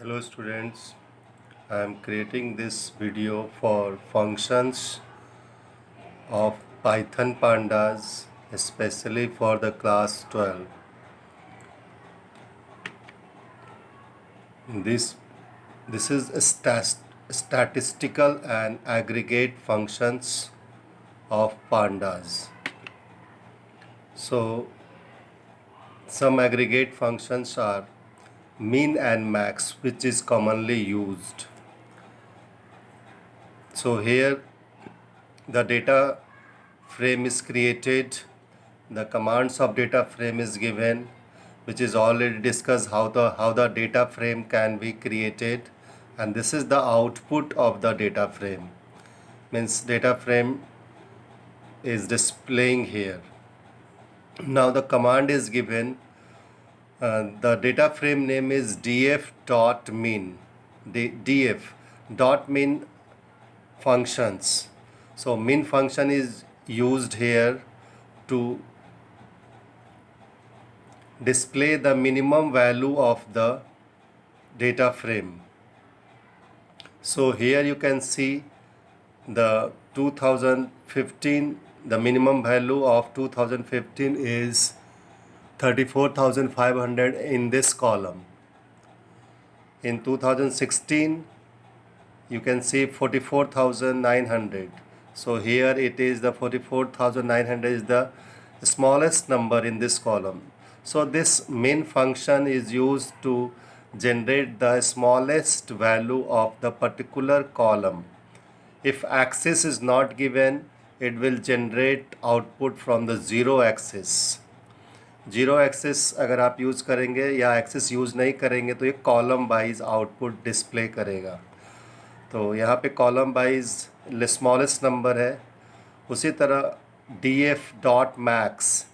Hello students, I am creating this video for functions of Python pandas, especially for the class 12. This is a statistical and aggregate functions of pandas. So some aggregate functions are mean and max, which is commonly used. So here the data frame is created, the commands of data frame is given, which is already discussed how the data frame can be created, and this is the output of the data frame. Means data frame is displaying here. Now the command is given. The data frame name is df.min. df.min functions. So min function is used here to display the minimum value of the data frame. So here you can see the 2015, the minimum value of 2015 is 34,500 in this column. In 2016 you can see 44,900. So here it is the 44,900 is the smallest number in this column. So this min function is used to generate the smallest value of the particular column. If axis is not given, it will generate output from the zero axis. Zero axis अगर आप use करेंगे या axis use नहीं करेंगे तो ये column wise output display करेगा. तो यहाँ पे कॉलम वाइज स्मॉलेस्ट नंबर है. उसी तरह df.max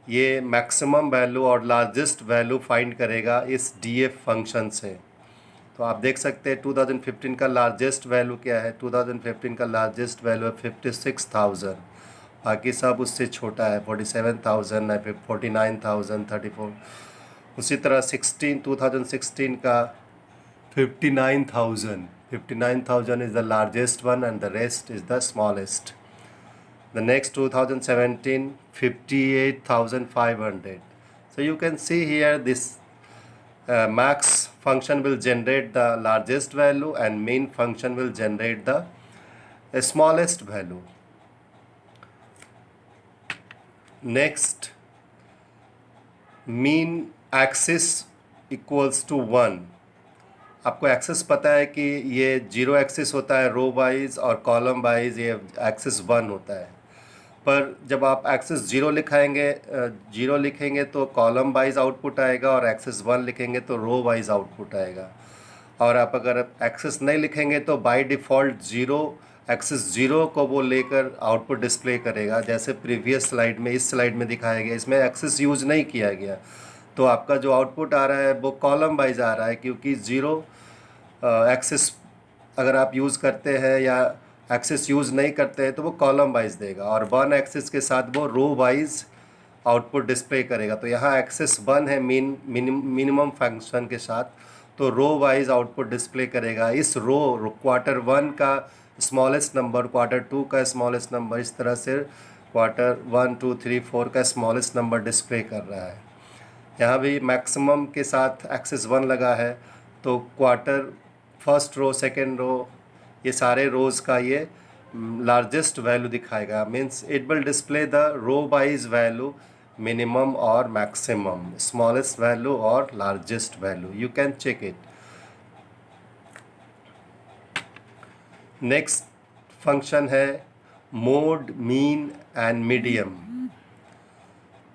ये मैक्सिमम वैल्यू और लार्जेस्ट वैल्यू फाइंड करेगा इस df फंक्शन से. तो आप देख सकते हैं 2015 का लार्जेस्ट वैल्यू क्या है. 2015 का लार्जेस्ट वैल्यू है 56,000. बाकी सब उससे छोटा है 47,000 है, फिर 49,000, 34. उसी तरह 2016 का 59,000. 59,000 is the largest one and the rest is the smallest. The next 2017 58,500. So you can see here this max function will generate the largest value and min function will generate the smallest value. Next, mean axis equals to 1. आपको access पता है कि ये zero axis होता है रो wise और column wise ये axis 1 होता है. पर जब आप एक्सिस जीरो लिखेंगे तो कॉलम वाइज आउटपुट आएगा और एक्सिस 1 लिखेंगे तो रो वाइज आउटपुट आएगा. और आप अगर एक्सिस नहीं लिखेंगे तो बाय डिफ़ॉल्ट एक्सिस जीरो को वो लेकर आउटपुट डिस्प्ले करेगा. जैसे प्रीवियस स्लाइड में, इस स्लाइड में दिखाया गया, इसमें एक्सिस यूज़ नहीं किया गया तो आपका जो आउटपुट आ रहा है वो कॉलम वाइज आ रहा है, क्योंकि ज़ीरो एक्सिस अगर आप यूज़ करते हैं या एक्सिस यूज़ नहीं करते हैं तो वो कॉलम वाइज देगा, और 1 एक्सिस के साथ वो रो वाइज आउटपुट डिस्प्ले करेगा. तो यहाँ एक्सिस 1 है मिनिमम फंक्शन के साथ, तो रो वाइज आउटपुट डिस्प्ले करेगा. इस क्वार्टर 1 का स्मॉलेस्ट नंबर, क्वार्टर 2 का स्मॉलेस्ट नंबर, इस तरह से क्वार्टर 1, 2, 3, 4 का स्मॉलेस्ट नंबर डिस्प्ले कर रहा है. यहाँ भी मैक्सिमम के साथ एक्सिस 1 लगा है तो quarter first row, second row, ये सारे रोज़ का ये लार्जेस्ट वैल्यू दिखाएगा. Means it will display the row wise value, minimum और मैक्सिमम, स्मॉलेस्ट वैल्यू और largest value. You can check it. Next function है मोड, मीन एंड मीडियम.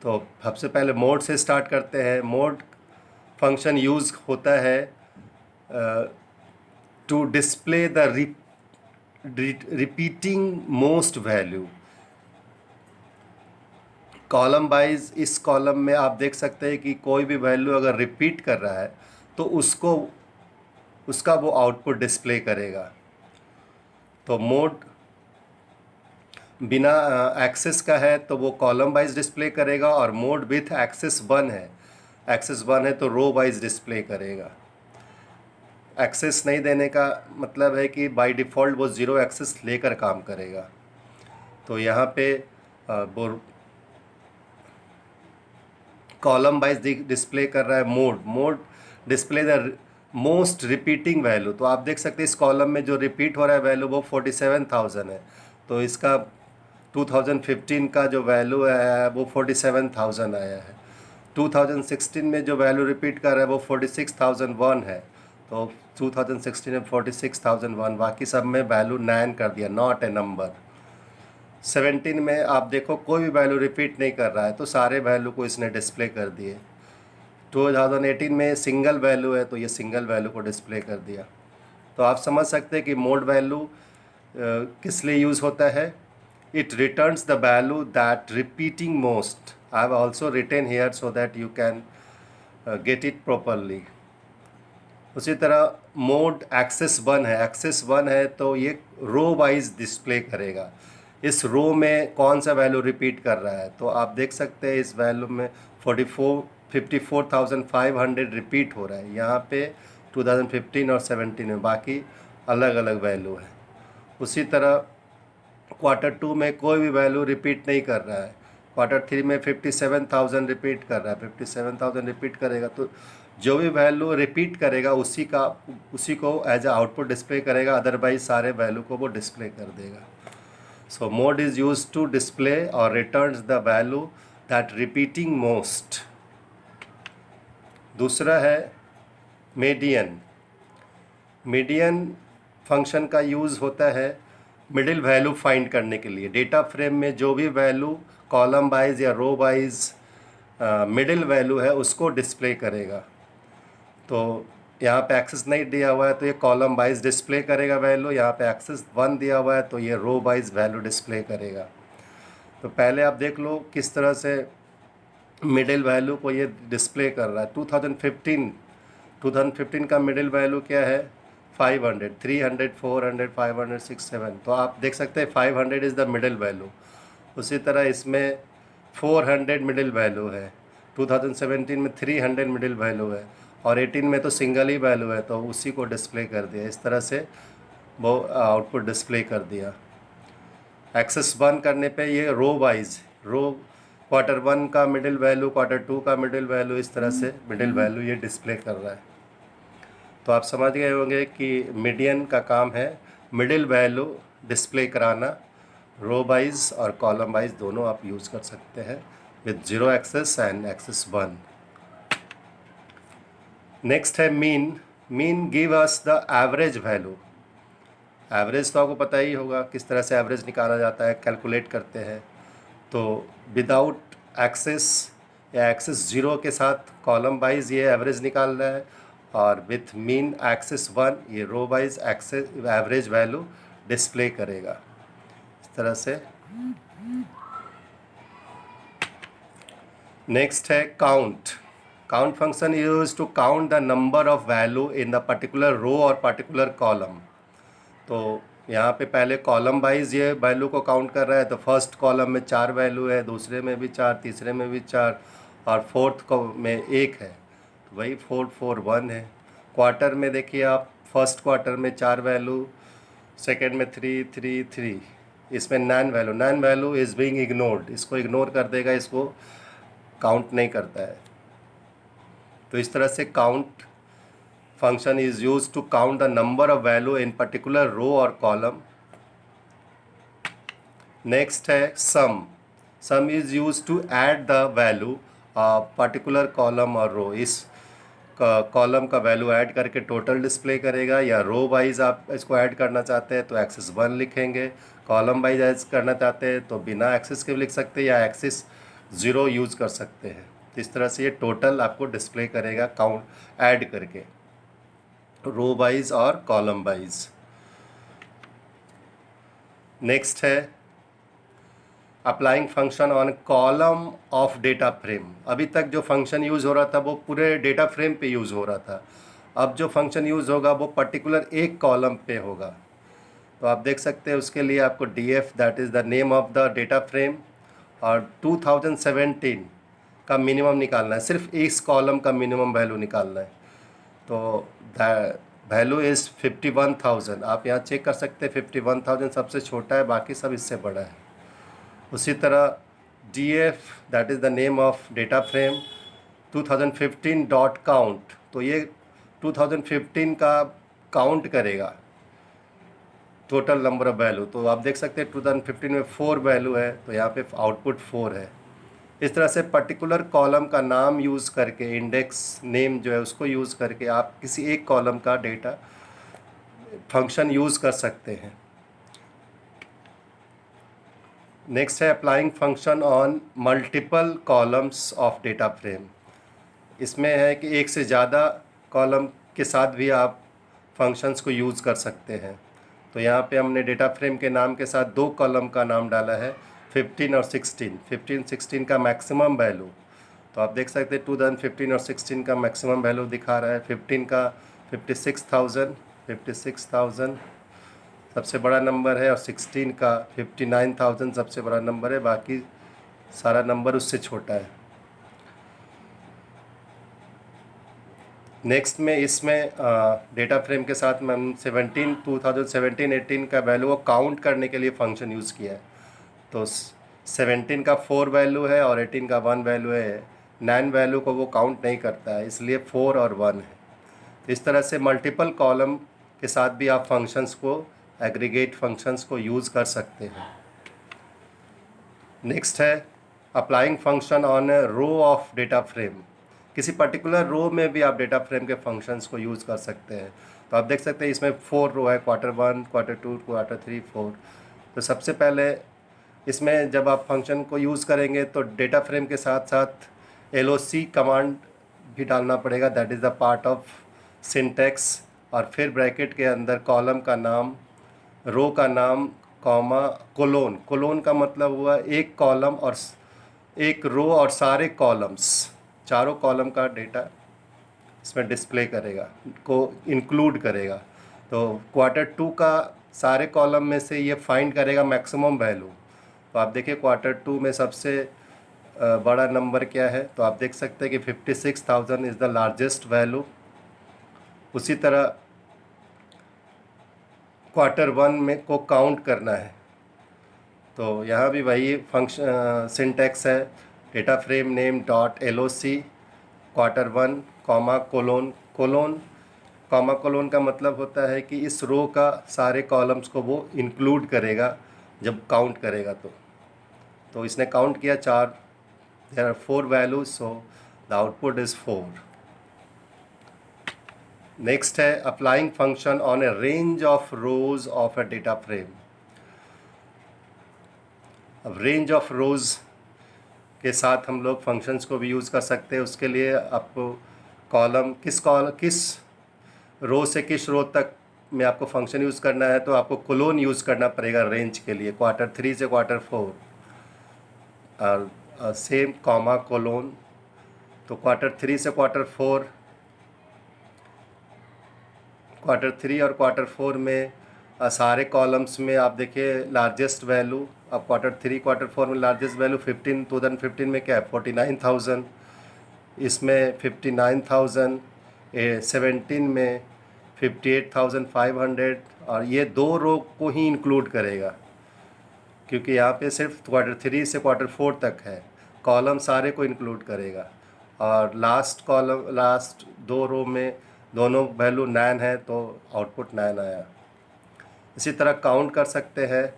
तो सबसे पहले मोड से स्टार्ट करते हैं. मोड फंक्शन यूज़ होता है to display the repeating most value. Column wise इस कॉलम में आप देख सकते हैं कि कोई भी वैल्यू अगर रिपीट कर रहा है तो उसका वो आउटपुट डिस्प्ले करेगा. तो मोड बिना एक्सेस का है तो वो कॉलम वाइज डिस्प्ले करेगा, और मोड विथ एक्सेस 1 है तो रो वाइज डिस्प्ले करेगा. एक्सेस नहीं देने का मतलब है कि बाय डिफ़ॉल्ट वो ज़ीरो एक्सेस लेकर काम करेगा। तो यहाँ पे वो कॉलम वाइज डिस्प्ले कर रहा है। Mode display the most repeating value. तो आप देख सकते हैं इस कॉलम में जो रिपीट हो रहा है वैल्यू वो 47,000 है। तो इसका 2015 का जो वैल्यू है वो 47,000 आया है। 2016 में जो वैल्यू रिपीट कर रहा है वो 46,001 है। तो 2016 में 46,001, बाकी सब में वैल्यू 9 कर दिया, नॉट ए नंबर। 17 में आप देखो कोई भी वैल्यू रिपीट नहीं कर रहा है, तो सारे वैल्यू को इसने डिस्प्ले कर दिए। 2018 में सिंगल वैल्यू है तो ये सिंगल वैल्यू को डिस्प्ले कर दिया। तो आप समझ सकते हैं कि मोड वैल्यू किस लिए यूज़ होता है। It returns the value that repeating most. I have also written here so that you can get it properly. उसी तरह मोड एक्सेस 1 है। एक्सेस 1 है तो ये रो वाइज डिस्प्ले करेगा। इस रो में कौन सा वैल्यू रिपीट कर रहा है, तो आप देख सकते हैं इस वैल्यू में 54,500 रिपीट हो रहा है। यहाँ पे 2015 और 17 में बाकी अलग अलग वैल्यू है। उसी तरह क्वार्टर 2 में कोई भी वैल्यू रिपीट नहीं कर रहा है। क्वार्टर 3 में 57,000 रिपीट कर रहा है। 57,000 रिपीट करेगा तो जो भी वैल्यू रिपीट करेगा उसी को एज ए आउटपुट डिस्प्ले करेगा, अदरवाइज सारे वैल्यू को वो डिस्प्ले कर देगा। So mode is use to display और returns the value that repeating most. दूसरा है मीडियन। मीडियन फंक्शन का यूज़ होता है मिडिल वैल्यू फाइंड करने के लिए। डेटा फ्रेम में जो भी वैल्यू कॉलम वाइज या रो वाइज मिडिल वैल्यू है उसको डिस्प्ले करेगा। तो यहाँ पे एक्सेस नहीं दिया हुआ है तो ये कॉलम वाइज डिस्प्ले करेगा वैल्यू। यहाँ पे एक्सेस 1 दिया हुआ है तो ये रो वाइज वैल्यू डिस्प्ले करेगा। तो पहले आप देख लो किस तरह से मिडिल वैल्यू को ये डिस्प्ले कर रहा है। 2015 का मिडिल वैल्यू क्या है, 500, 300, 400, 500, 6, 7। तो आप देख सकते हैं 500 इज़ द मिडिल वैल्यू। उसी तरह इसमें 400 मिडिल वैल्यू है। 2017 में 300 मिडिल वैल्यू है और 18 में तो सिंगल ही वैल्यू है, तो उसी को डिस्प्ले कर दिया। इस तरह से वो आउटपुट डिस्प्ले कर दिया। एक्सेस 1 करने पे ये रो वाइज क्वार्टर 1 का मिडिल वैल्यू, क्वार्टर 2 का मिडिल वैल्यू, इस तरह से मिडिल वैल्यू ये डिस्प्ले कर रहा है। तो आप समझ गए होंगे कि मीडियन का काम है मिडिल वैल्यू डिस्प्ले कराना। रो वाइज और कॉलम वाइज दोनों आप यूज़ कर सकते हैं with zero axis and axis 1। Next है mean. Mean give us the average value. Average तो आपको पता ही होगा किस तरह से एवरेज निकाला जाता है, कैलकुलेट करते हैं। तो विदाउट एक्सेस या एक्सेस 0 के साथ कॉलम वाइज ये एवरेज निकाल रहा है और विथ मीन एक्सेस 1 ये row wise axis average value display करेगा इस तरह से। नेक्स्ट है count. Count function use to count the number of value in the particular row और पर्टिकुलर कॉलम। तो यहाँ पे पहले कॉलम वाइज ये वैल्यू को काउंट कर रहा है। तो फर्स्ट कॉलम में 4 वैल्यू है, दूसरे में भी 4, तीसरे में भी 4 और फोर्थ को में 1 है, तो वही 4, 4, 1 है। क्वार्टर में देखिए आप, फर्स्ट क्वार्टर में 4 वैल्यू, सेकेंड में 3, 3, 3, इसमें 9 वैल्यू इज़ बीइंग इग्नोर्ड। इसको इग्नोर कर देगा, इसको काउंट नहीं करता है। तो इस तरह से count function is used to count the number of value in particular row or column. Next है sum. Sum is used to add the value of particular column or row. इस कॉलम का वैल्यू ऐड करके total display करेगा, या row wise आप इसको add करना चाहते हैं तो एक्सेस 1 लिखेंगे, कॉलम वाइज ऐड करना चाहते हैं तो बिना एक्सेस के लिख सकते हैं या एक्सेस 0 यूज़ कर सकते हैं। तो इस तरह से ये टोटल आपको डिस्प्ले करेगा काउंट ऐड करके, रो वाइज और कॉलम वाइज। नेक्स्ट है applying function on column of data frame. अभी तक जो फंक्शन यूज़ हो रहा था वो पूरे डेटा फ्रेम पे यूज़ हो रहा था। अब जो फंक्शन यूज़ होगा वो पर्टिकुलर एक कॉलम पे होगा। तो आप देख सकते हैं उसके लिए आपको df that is the name of the data frame और 2017 का मिनिमम निकालना है, सिर्फ इस कॉलम का मिनिमम वैल्यू निकालना है। तो वैल्यू इज़ 51,000। आप यहाँ चेक कर सकते हैं 51,000 सबसे छोटा है, बाकी सब इससे बड़ा है। उसी तरह df that is the name of data frame 2015 dot count, तो ये 2015 का काउंट करेगा टोटल नंबर ऑफ वैल्यू। तो आप देख सकते हैं 2015 में 4 वैल्यू है, तो यहाँ पे आउटपुट 4 है। इस तरह से पर्टिकुलर कॉलम का नाम यूज़ करके, इंडेक्स नेम जो है उसको यूज़ करके आप किसी एक कॉलम का डेटा फंक्शन यूज़ कर सकते हैं। नेक्स्ट है applying function on multiple columns of data frame. इसमें है कि एक से ज़्यादा कॉलम के साथ भी आप फंक्शंस को यूज़ कर सकते हैं। तो यहाँ पे हमने डेटा फ्रेम के नाम के साथ 2 कॉलम का नाम डाला है, 15 और 16। 15 16 का मैक्सिमम वैल्यू, तो आप देख सकते हैं 2015 और 16 का मैक्सिमम वैल्यू दिखा रहा है। 15 का 56,000 सबसे बड़ा नंबर है, और 16 का 59,000 सबसे बड़ा नंबर है, बाकी सारा नंबर उससे छोटा है। नेक्स्ट में इसमें डेटा फ्रेम के साथ में 2017-18 का वैल्यू को काउंट करने के लिए फंक्शन यूज़ किया है। तो 17 का 4 वैल्यू है और 18 का 1 वैल्यू है। 9 वैल्यू को वो काउंट नहीं करता है, इसलिए 4 और 1 है। तो इस तरह से मल्टीपल कॉलम के साथ भी आप फंक्शंस को, एग्रीगेट फंक्शंस को यूज़ कर सकते हैं। नेक्स्ट है applying function on a row of data frame. किसी पर्टिकुलर रो में भी आप डेटा फ्रेम के फंक्शंस को यूज़ कर सकते हैं। तो आप देख सकते हैं इसमें 4 रो है, Q1, Q2, Q3, 4। तो सबसे पहले इसमें जब आप फंक्शन को यूज़ करेंगे तो डेटा फ्रेम के साथ साथ LOC कमांड भी डालना पड़ेगा, that is the part of syntax. और फिर ब्रैकेट के अंदर कॉलम का नाम, रो का नाम, कॉमा, कोलोन। कोलोन का मतलब हुआ एक कॉलम और एक रो और सारे कॉलम्स, चारों कॉलम का डेटा इसमें डिस्प्ले करेगा, को इंक्लूड करेगा। तो Q2 का सारे कॉलम में से ये फाइंड करेगा मैक्सिमम वैल्यू। तो आप देखिए Q2 में सबसे बड़ा नंबर क्या है, तो आप देख सकते हैं कि 56,000 इज़ द लार्जेस्ट वैल्यू। उसी तरह Q1 में को काउंट करना है, तो यहाँ भी वही फंक्शन सिंटैक्स है, data frame name dot LOC Q1 comma colon. Colon comma colon का मतलब होता है कि इस रो का सारे कॉलम्स को वो इंक्लूड करेगा जब काउंट करेगा। तो इसने काउंट किया 4, there are 4 values, so the output is 4। Next है applying function on a range of rows of a data frame. अब रेंज ऑफ रोज़ के साथ हम लोग फंक्शंस को भी यूज़ कर सकते हैं। उसके लिए आपको कॉलम किस रो से किस रो तक में आपको फंक्शन यूज़ करना है, तो आपको कोलोन यूज़ करना पड़ेगा रेंज के लिए। Q3 से Q4 और सेम कॉमा कोलोन। तो Q3 से Q4, Q3 और Q4 में सारे कॉलम्स में आप देखिए लार्जेस्ट वैल्यू। अब Q3 Q4 में लार्जेस्ट वैल्यू 2015 में क्या है 49,000, इसमें 59,000, 17 में 58,500, और ये 2 रो को ही इंक्लूड करेगा क्योंकि यहाँ पे सिर्फ Q3 से Q4 तक है, कॉलम सारे को इंक्लूड करेगा। और लास्ट कॉलम, लास्ट 2 रो में दोनों वैल्यू 9 है, तो आउटपुट 9 आया। इसी तरह काउंट कर सकते हैं,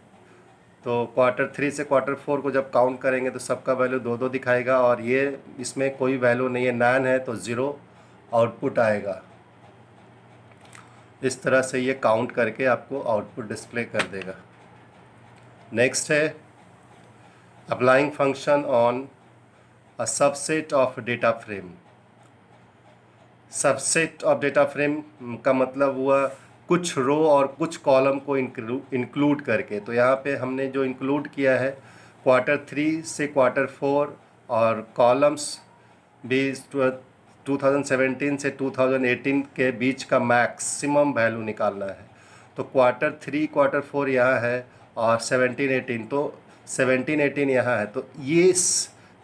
तो Q3 से Q4 को जब काउंट करेंगे तो सबका वैल्यू 2-2 दिखाएगा, और ये इसमें कोई वैल्यू नहीं है, 9 है तो 0 आउटपुट आएगा। इस तरह से ये काउंट करके आपको आउटपुट डिस्प्ले कर देगा। नेक्स्ट है applying function on a subset of data frame. Subset of data frame का मतलब हुआ कुछ रो और कुछ कॉलम को इंक्लूड करके। तो यहाँ पे हमने जो इंक्लूड किया है Q3 से Q4, और कॉलम्स भी 2017 से 2018 के बीच का मैक्सिमम वैल्यू निकालना है। तो Q3 Q4 यहाँ है, और 17-18, तो 17-18 यहाँ है। तो ये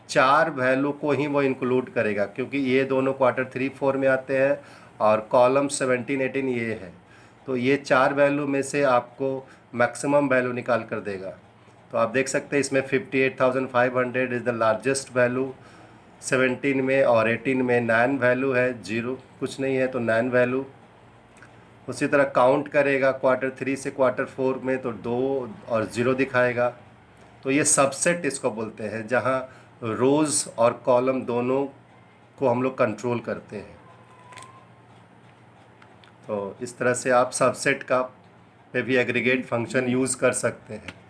4 वैल्यू को ही वो इंक्लूड करेगा क्योंकि ये दोनों Q3 4 में आते हैं, और कॉलम 17 18 ये है। तो ये 4 वैल्यू में से आपको मैक्सिमम वैल्यू निकाल कर देगा। तो आप देख सकते हैं इसमें 58,500 इज़ द लार्जेस्ट वैल्यू 17 में, और 18 में 9 वैल्यू है, 0 कुछ नहीं है तो 9 वैल्यू। उसी तरह काउंट करेगा Q3 से Q4 में तो 2 और 0 दिखाएगा। तो ये सबसेट इसको बोलते हैं, जहाँ रोज़ और कॉलम दोनों को हम लोग कंट्रोल करते हैं। तो इस तरह से आप सबसेट का पे भी एग्रीगेट फंक्शन यूज़ कर सकते हैं।